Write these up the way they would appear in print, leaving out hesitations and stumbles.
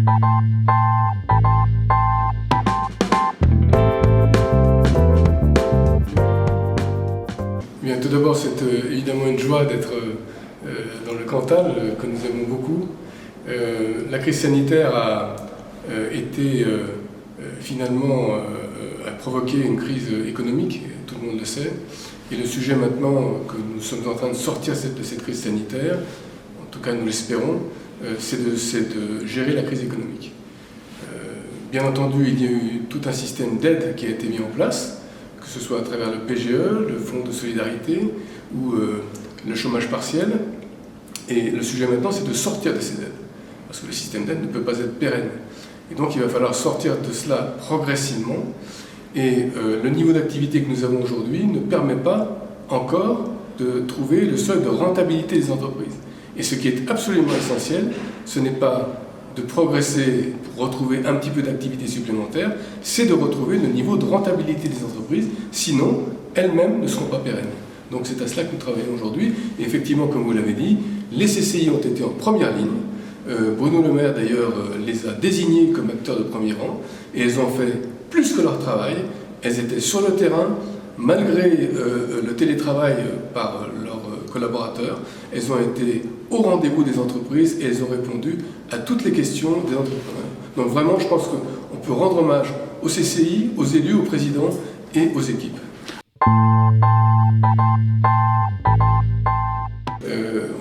Bien, tout d'abord, c'est évidemment une joie d'être dans le Cantal, que nous aimons beaucoup. La crise sanitaire a été finalement a provoqué une crise économique, tout le monde le sait. Et le sujet maintenant que nous sommes en train de sortir de cette crise sanitaire, en tout cas nous l'espérons, c'est de gérer la crise économique. Bien entendu, il y a eu tout un système d'aide qui a été mis en place, que ce soit à travers le PGE, le Fonds de solidarité ou le chômage partiel. Et le sujet maintenant, c'est de sortir de ces aides, parce que le système d'aide ne peut pas être pérenne. Et donc il va falloir sortir de cela progressivement. Et le niveau d'activité que nous avons aujourd'hui ne permet pas encore de trouver le seuil de rentabilité des entreprises. Et ce qui est absolument essentiel, ce n'est pas de progresser pour retrouver un petit peu d'activité supplémentaire, c'est de retrouver le niveau de rentabilité des entreprises, sinon elles-mêmes ne seront pas pérennes. Donc c'est à cela que nous travaillons aujourd'hui. Et effectivement, comme vous l'avez dit, les CCI ont été en première ligne. Bruno Le Maire d'ailleurs les a désignés comme acteurs de premier rang et elles ont fait plus que leur travail. Elles étaient sur le terrain, malgré le télétravail par leurs collaborateurs. Elles ont été au rendez-vous des entreprises et elles ont répondu à toutes les questions des entrepreneurs. Donc vraiment, je pense qu'on peut rendre hommage aux CCI, aux élus, aux présidents et aux équipes.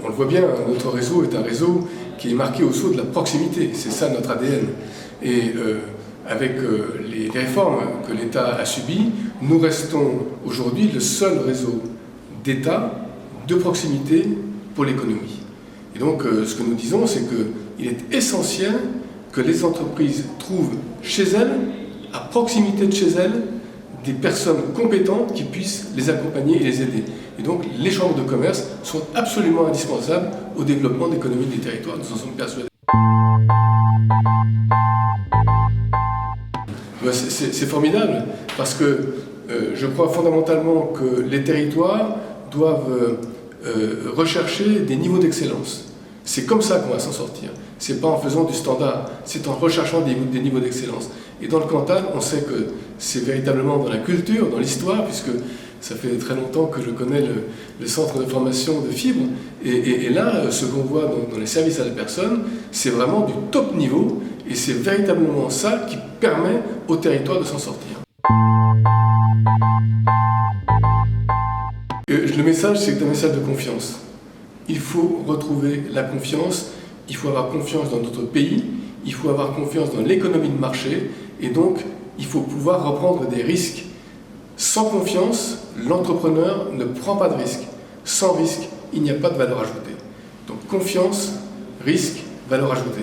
On le voit bien, notre réseau est un réseau qui est marqué au sceau de la proximité. C'est ça notre ADN. Et avec les réformes que l'État a subies, nous restons aujourd'hui le seul réseau d'État de proximité pour l'économie. Et donc ce que nous disons, c'est qu'il est essentiel que les entreprises trouvent chez elles, à proximité de chez elles, des personnes compétentes qui puissent les accompagner et les aider. Et donc les chambres de commerce sont absolument indispensables au développement économique des territoires, nous en sommes persuadés. C'est formidable parce que je crois fondamentalement que les territoires doivent rechercher des niveaux d'excellence. C'est comme ça qu'on va s'en sortir. C'est pas en faisant du standard, c'est en recherchant des niveaux d'excellence. Et dans le Cantal, on sait que c'est véritablement dans la culture, dans l'histoire, puisque ça fait très longtemps que je connais le centre de formation de Fibre. Et là, ce qu'on voit dans les services à la personne, c'est vraiment du top niveau. Et c'est véritablement ça qui permet au territoire de s'en sortir. Le message, c'est un message de confiance. Il faut retrouver la confiance, il faut avoir confiance dans notre pays, il faut avoir confiance dans l'économie de marché, et donc il faut pouvoir reprendre des risques. Sans confiance, l'entrepreneur ne prend pas de risque. Sans risque, il n'y a pas de valeur ajoutée. Donc confiance, risque, valeur ajoutée.